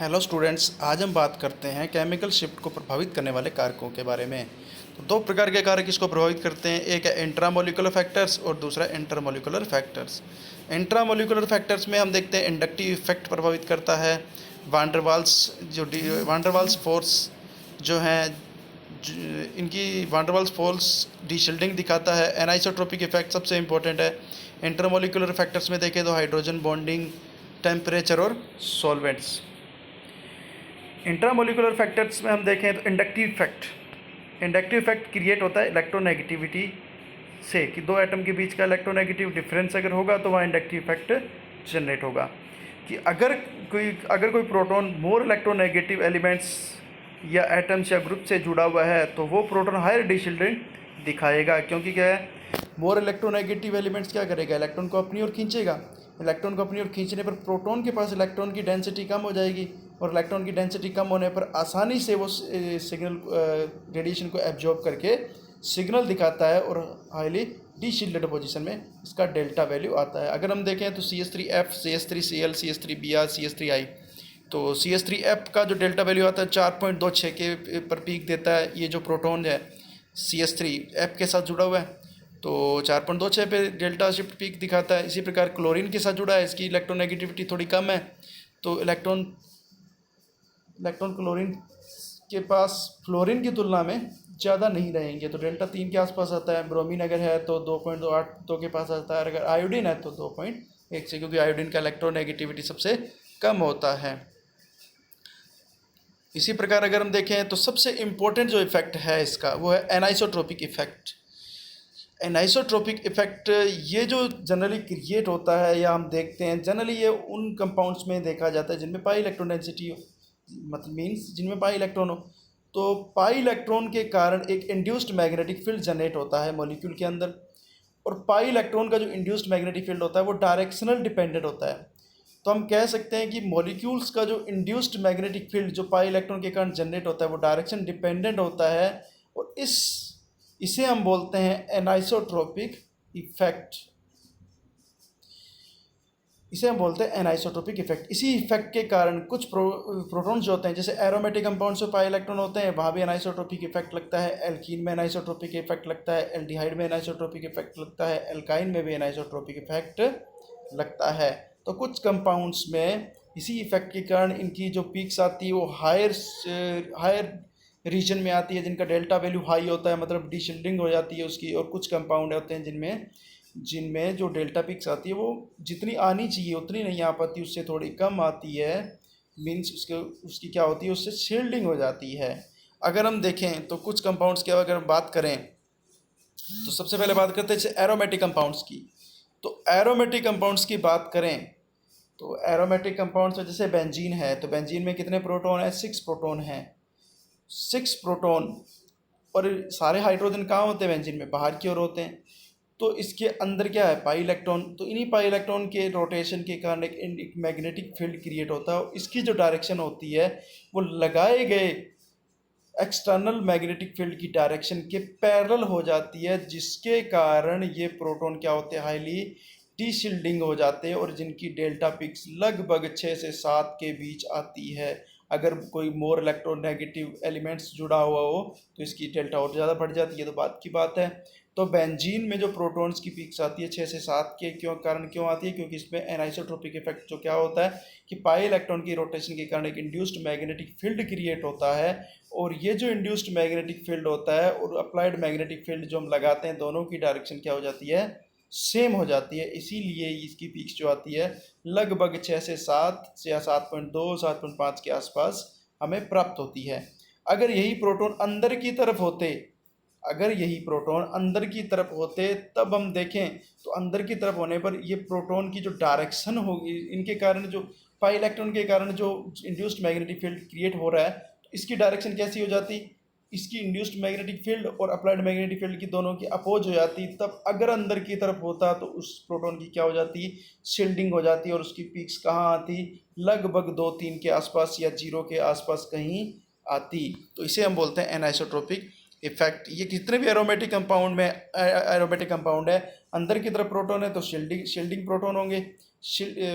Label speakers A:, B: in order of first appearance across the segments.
A: Hello students, आज हम बात करते हैं केमिकल शिफ्ट को प्रभावित करने वाले कारकों के बारे में। तो दो प्रकार के कारक इसको प्रभावित करते हैं, एक है इंट्रामोलिकुलर फैक्टर्स और दूसरा इंटरमोलिकुलर फैक्टर्स। इंट्रामोलिकुलर फैक्टर्स में हम देखते हैं इंडक्टिव इफेक्ट प्रभावित करता है, वांडरवाल्स फोर्स जो हैं इनकी वांडरवाल्स फोर्स डीशिल्डिंग दिखाता है। एनाइसोट्रोपिक इफेक्ट सबसे इंपॉर्टेंट है। इंटरमोलिकुलर फैक्टर्स में देखें तो हाइड्रोजन बॉन्डिंग, टेम्परेचर और सॉल्वेंट्स। इंट्रामोलिकुलर फैक्टर्स में हम देखें तो इंडक्टिव इफेक्ट क्रिएट होता है इलेक्ट्रोनेगेटिविटी से, कि दो एटम के बीच का इलेक्ट्रोनेगेटिव डिफरेंस अगर होगा तो वहाँ इंडक्टिव इफेक्ट जनरेट होगा। कि अगर कोई प्रोटॉन मोर इलेक्ट्रोनेगेटिव एलिमेंट्स या एटम्स या ग्रुप से जुड़ा हुआ है तो वो प्रोटॉन हायर डीशिल्डिंग दिखाएगा, क्योंकि क्या है, मोर इलेक्ट्रोनेगेटिव एलिमेंट्स क्या करेगा, इलेक्ट्रॉन को अपनी ओर खींचेगा। इलेक्ट्रॉन को अपनी ओर खींचने पर प्रोटॉन के पास इलेक्ट्रॉन की डेंसिटी कम हो जाएगी, और इलेक्ट्रॉन की डेंसिटी कम होने पर आसानी से वो सिग्नल रेडिएशन को एब्जॉर्ब करके सिग्नल दिखाता है, और हाईली डीशिल्डेड पोजीशन में इसका डेल्टा वैल्यू आता है। अगर हम देखें तो CH3F, CH3Cl, CH3Br, CH3I, तो CH3F का जो डेल्टा वैल्यू आता है 4.26 के पर पीक देता है। ये जो प्रोटॉन है CH3F के साथ जुड़ा हुआ है तो 4.26 पे डेल्टा शिफ्ट पीक दिखाता है। इसी प्रकार क्लोरीन के साथ जुड़ा है, इसकी इलेक्ट्रोनेगेटिविटी थोड़ी कम है, तो इलेक्ट्रॉन क्लोरीन के पास फ्लोरीन की तुलना में ज़्यादा नहीं रहेंगे, तो डेल्टा 3 के आसपास आता है। ब्रोमीन अगर है तो 2.282 के पास आता है, अगर आयोडीन है तो 2.1 से, क्योंकि आयोडीन का इलेक्ट्रोनेगेटिविटी सबसे कम होता है। इसी प्रकार अगर हम देखें तो सबसे इम्पोर्टेंट जो इफेक्ट है इसका वो है एनाइसोट्रोपिक इफेक्ट। एनाइसोट्रोपिक इफेक्ट ये जो जनरली क्रिएट होता है, या हम देखते हैं जनरली ये उन कंपाउंड्स में देखा जाता है जिनमें पाई इलेक्ट्रॉन डेंसिटी, मतलब मीन्स जिनमें पाई इलेक्ट्रॉन हो। तो पाई इलेक्ट्रॉन के कारण एक इंड्यूस्ड मैग्नेटिक फील्ड जनरेट होता है मॉलिक्यूल के अंदर, और पाई इलेक्ट्रॉन का जो इंड्यूस्ड मैग्नेटिक फील्ड होता है वो डायरेक्शनल डिपेंडेंट होता है। तो हम कह सकते हैं कि मॉलिक्यूल्स का जो इंड्यूस्ड मैग्नेटिक फील्ड जो पाई इलेक्ट्रॉन के कारण जनरेट होता है वो डायरेक्शन डिपेंडेंट होता है, और इसे हम बोलते हैं एनाइसोट्रोपिक इफेक्ट। इसी इफेक्ट के कारण कुछ प्रोटॉन्स जो होते हैं, जैसे एरोमेटिक कंपाउंड्स में पाई इलेक्ट्रॉन होते हैं, वहाँ भी एनाइसोट्रोपिक इफेक्ट लगता है। एल्कीन में एनाइसोट्रोपिक इफेक्ट लगता है, एल्डिहाइड में एनाइसोट्रोपिक इफेक्ट लगता है, एल्काइन में भी एनाइसोट्रोपिक इफेक्ट लगता है। तो कुछ कंपाउंड्स में इसी इफेक्ट के कारण इनकी जो पीक्स आती है वो हायर रीजन में आती है, जिनका डेल्टा वैल्यू हाई होता है, मतलब डीशिल्डिंग हो जाती है उसकी। और कुछ कंपाउंड होते हैं जिनमें जो डेल्टा पिक्स आती है वो जितनी आनी चाहिए उतनी नहीं आ पाती, उससे थोड़ी कम आती है। मीन्स उसकी क्या होती है, उससे शील्डिंग हो जाती है। अगर हम देखें तो कुछ कंपाउंड्स की अगर बात करें तो सबसे पहले बात करते हैं जैसे एरोमेटिक कंपाउंड्स की। तो एरोमेटिक कंपाउंड्स की बात करें तो एरोमेटिक कंपाउंड्स में जैसे बेंजीन है, तो बेंजीन में कितने प्रोटॉन है, 6 प्रोटॉन हैं। 6 प्रोटॉन, और सारे हाइड्रोजन कहाँ होते हैं बेंजीन में, बाहर की ओर होते हैं। तो इसके अंदर क्या है, पाई इलेक्ट्रॉन। तो इन्हीं पाई इलेक्ट्रॉन के रोटेशन के कारण एक मैग्नेटिक फील्ड क्रिएट होता है, और इसकी जो डायरेक्शन होती है वो लगाए गए एक्सटर्नल मैग्नेटिक फील्ड की डायरेक्शन के पैरेलल हो जाती है, जिसके कारण ये प्रोटॉन क्या होते हैं, हाईली डीशिल्डिंग हो जाते हैं, और जिनकी डेल्टा पिक्स लगभग 6 से 7 के बीच आती है। अगर कोई मोर इलेक्ट्रोनेगेटिव एलिमेंट्स जुड़ा हुआ हो तो इसकी डेल्टा और ज़्यादा बढ़ जाती है, तो बात की बात है। तो बेंजीन में जो प्रोटॉन्स की पीक्स आती है 6 से 7 के क्यों आती है, क्योंकि इसमें एनाइसोट्रोपिक इफेक्ट जो क्या होता है कि पाई इलेक्ट्रॉन की रोटेशन के कारण एक इंड्यूस्ड मैग्नेटिक फील्ड क्रिएट होता है, और ये जो इंड्यूस्ड मैग्नेटिक फील्ड होता है और अप्लाइड मैग्नेटिक फील्ड जो हम लगाते हैं, दोनों की डायरेक्शन क्या हो जाती है, सेम हो जाती है। इसीलिए इसकी पीक्स जो आती है लगभग 6 से 7 या 7.2 7.5 के आसपास हमें प्राप्त होती है। अगर यही प्रोटॉन अंदर की तरफ होते तब हम देखें तो अंदर की तरफ होने पर ये प्रोटॉन की जो डायरेक्शन होगी, इनके कारण जो पाई इलेक्ट्रॉन के कारण जो इंड्यूस्ड मैग्नेटिक फील्ड क्रिएट हो रहा है, तो इसकी डायरेक्शन कैसी हो जाती, इसकी इंड्यूस्ड मैग्नेटिक फील्ड और अप्लाइड मैग्नेटिक फील्ड की दोनों की अपोज हो जाती। तब अगर अंदर की तरफ होता तो उस प्रोटॉन की क्या हो जाती, शील्डिंग हो जाती, और उसकी पीक्स कहाँ आती, लगभग 2-3 के आसपास या 0 के आसपास कहीं आती। तो इसे हम बोलते हैं एनाइसोट्रोपिक इफेक्ट। ये कितने भी एरोमेटिक कंपाउंड है अंदर की तरफ प्रोटॉन है तो शील्डिंग प्रोटॉन होंगे,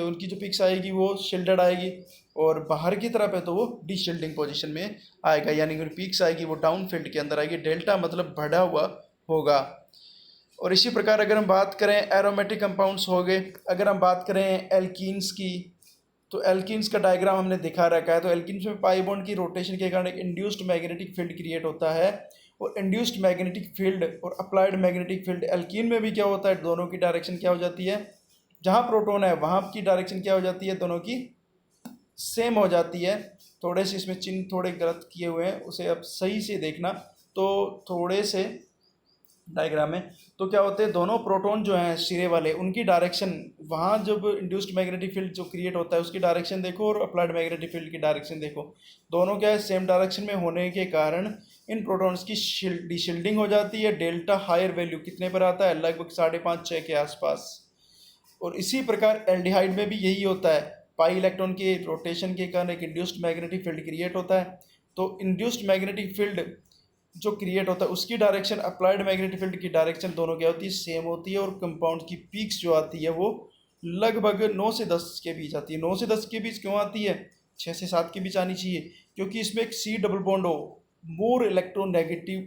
A: उनकी जो पिक्स आएगी वो शील्डेड आएगी, और बाहर की तरफ है तो वो डीशील्डिंग पोजीशन में आएगा, यानी कि पिक्स आएगी वो डाउन फील्ड के अंदर आएगी, डेल्टा मतलब बढ़ा हुआ होगा। और इसी प्रकार अगर हम बात करें एरोमेटिक कंपाउंड्स हो गए, अगर हम बात करें एल्कीन्स की, तो एल्कीन्स का डायग्राम हमने दिखा रखा है। तो एल्कीन्स में पाई बॉन्ड की रोटेशन के कारण एक इंड्यूस्ड मैग्नेटिक फील्ड क्रिएट होता है, और इंड्यूस्ड मैग्नेटिक फील्ड और अप्लाइड मैग्नेटिक फील्ड एल्कीन में भी क्या होता है, दोनों की डायरेक्शन क्या हो जाती है, जहाँ प्रोटॉन है वहाँ की डायरेक्शन क्या हो जाती है, दोनों की सेम हो जाती है। थोड़े से इसमें चिन्ह थोड़े गलत किए हुए हैं, उसे अब सही से देखना। तो थोड़े से डायग्राम में तो क्या होते हैं, दोनों प्रोटॉन जो हैं सिरे वाले, उनकी डायरेक्शन वहाँ जब इंड्यूस्ड मैग्नेटिक फील्ड जो क्रिएट होता है उसकी डायरेक्शन देखो, और अप्लाइड मैग्नेटिक फील्ड की डायरेक्शन देखो, दोनों क्या है सेम डायरेक्शन में होने के कारण इन प्रोटॉन्स की डीशील्डिंग हो जाती है। डेल्टा हायर वैल्यू कितने पर आता है, लगभग 5.5-6 के आसपास। और इसी प्रकार एल्डिहाइड में भी यही होता है, पाई इलेक्ट्रॉन के रोटेशन के कारण एक इंड्यूस्ड मैग्नेटिक फील्ड क्रिएट होता है। तो इंड्यूस्ड मैग्नेटिक फील्ड जो क्रिएट होता है उसकी डायरेक्शन अप्लाइड मैग्नेटिक फील्ड की डायरेक्शन दोनों क्या होती है, सेम होती है। और कंपाउंड की पीक्स जो आती है वो लगभग 9 से 10 के बीच आती है। 9 से 10 के बीच क्यों आती है, 6 से 7 के बीच आनी चाहिए, क्योंकि इसमें एक सी डबल बॉन्ड हो, more electronegative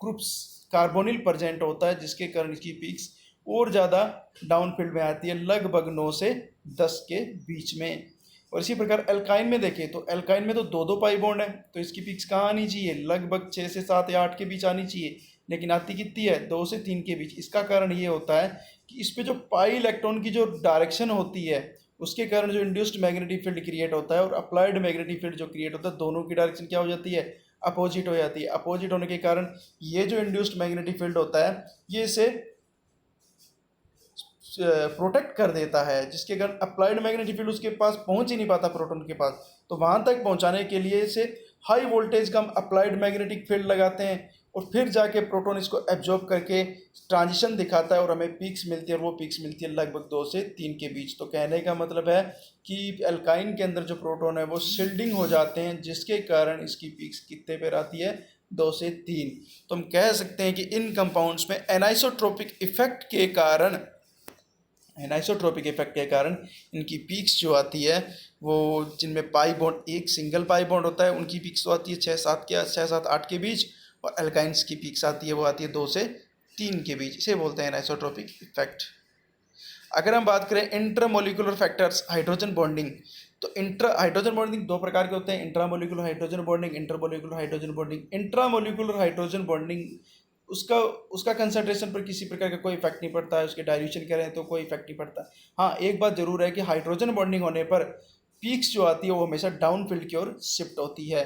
A: groups carbonyl present होता है, जिसके कारण इसकी पीक्स और ज़्यादा डाउन फील्ड में आती है, लगभग 9 से 10 के बीच में। और इसी प्रकार एल्काइन में देखें तो एल्काइन में तो 2-2 पाई बॉन्ड है, तो इसकी पिक्स कहाँ आनी चाहिए, लगभग 6 से 7 या 8 के बीच आनी चाहिए, लेकिन आती कितनी है, 2 से 3 के बीच। इसका कारण ये होता है कि इस पे जो पाई इलेक्ट्रॉन की जो डायरेक्शन होती है उसके कारण जो इंड्यूस्ड मैग्नेटिक फील्ड क्रिएट होता है और अप्लाइड मैग्नेटिक फील्ड जो क्रिएट होता है, दोनों की डायरेक्शन क्या हो जाती है, अपोजिट हो जाती है। अपोजिट होने के कारण ये जो इंड्यूस्ड मैग्नेटिक फील्ड होता है ये इसे प्रोटेक्ट कर देता है, जिसके कारण अप्लाइड मैग्नेटिक फील्ड उसके पास पहुंच ही नहीं पाता प्रोटॉन के पास। तो वहां तक पहुंचाने के लिए इसे हाई वोल्टेज का हम अप्लाइड मैग्नेटिक फील्ड लगाते हैं, और फिर जाके प्रोटॉन इसको एब्जॉर्ब करके ट्रांजिशन दिखाता है और हमें पीक्स मिलती है, और वो पीक्स मिलती है लगभग 2 से 3 के बीच। तो कहने का मतलब है कि एल्काइन के अंदर जो प्रोटॉन है वो शील्डिंग हो जाते हैं, जिसके कारण इसकी पीक्स कितने पर आती है, 2 से 3। तो हम कह सकते हैं कि इन कंपाउंड्स में एनाइसोट्रोपिक इफेक्ट के कारण इनकी पीक्स जो आती है वो, जिनमें पाई बॉन्ड एक सिंगल पाई बॉन्ड होता है, उनकी पीक्स तो आती है 6-7-8 के बीच, और अल्काइंस की पीक्स आती है वो आती है 2 से 3 के बीच। इसे बोलते हैं एनाइसोट्रोपिक इफेक्ट। अगर हम बात करें इंटरमोलिकुलर फैक्टर्स हाइड्रोजन बॉन्डिंग, तो हाइड्रोजन बॉन्डिंग 2 प्रकार के होते हैं, intramolecular hydrogen bonding, intermolecular hydrogen bonding. Intramolecular hydrogen bonding उसका कंसंट्रेशन पर किसी प्रकार का कोई इफेक्ट नहीं पड़ता है, उसके डायल्यूशन करें तो कोई इफेक्ट नहीं पड़ता। हाँ, एक बात जरूर है कि हाइड्रोजन बॉन्डिंग होने पर पीक्स जो आती है वो हमेशा डाउन फील्ड की ओर शिफ्ट होती है,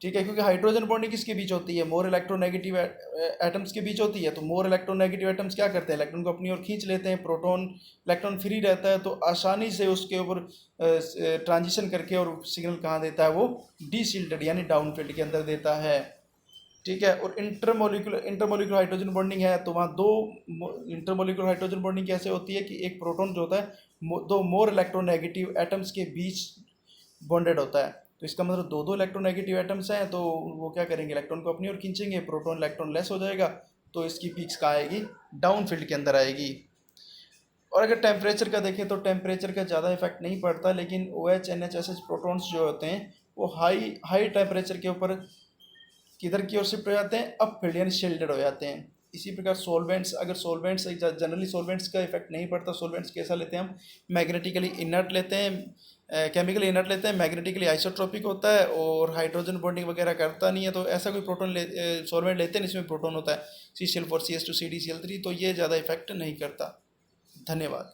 A: ठीक है, क्योंकि हाइड्रोजन बॉन्डिंग किसके बीच होती है, मोर इलेक्ट्रोनेगेटिव एटम्स के बीच होती है। तो मोर इलेक्ट्रोनेगेटिव एटम्स क्या करते हैं, इलेक्ट्रॉन को अपनी ओर खींच लेते हैं, प्रोटॉन इलेक्ट्रॉन फ्री रहता है, तो आसानी से उसके ऊपर ट्रांजिशन करके और सिग्नल कहाँ देता है, वो डीशील्डेड यानी डाउन फील्ड के अंदर देता है, ठीक है। और इंटरमोलिकुलर हाइड्रोजन बॉन्डिंग है, तो वहाँ 2 इंटरमोलिकुलर हाइड्रोजन बॉन्डिंग कैसे होती है कि एक प्रोटॉन जो होता है 2 मोर इलेक्ट्रोनेगेटिव एटम्स के बीच बॉन्डेड होता है। तो इसका मतलब 2-2 इलेक्ट्रोनेगेटिव एटम्स हैं, तो वो क्या करेंगे, इलेक्ट्रॉन को अपनी ओर खींचेंगे, प्रोटॉन इलेक्ट्रॉन लेस हो जाएगा, तो इसकी पीक्स कहाँ आएगी, डाउन फील्ड के अंदर आएगी। और अगर टेम्परेचर का देखें तो टेम्परेचर का ज़्यादा इफेक्ट नहीं पड़ता, लेकिन OH NH SH प्रोटॉन्स जो होते हैं वो हाई टेम्परेचर के ऊपर किधर की ओर शिफ्ट हो जाते हैं, अप फील्ड यानी शील्डेड हो जाते हैं। इसी प्रकार सॉल्वेंट्स, अगर सॉल्वेंट्स जनरली सॉल्वेंट्स का इफेक्ट नहीं पड़ता, सॉल्वेंट्स कैसा लेते हैं हम, मैग्नेटिकली इनर्ट लेते हैं, केमिकली इनर्ट लेते हैं, मैग्नेटिकली आइसोट्रोपिक होता है और हाइड्रोजन बॉन्डिंग वगैरह करता नहीं है। तो ऐसा कोई सॉल्वेंट लेते हैं जिसमें प्रोटॉन होता है, CCl4 CS2 CdCl3, तो ये ज़्यादा इफेक्ट नहीं करता। धन्यवाद।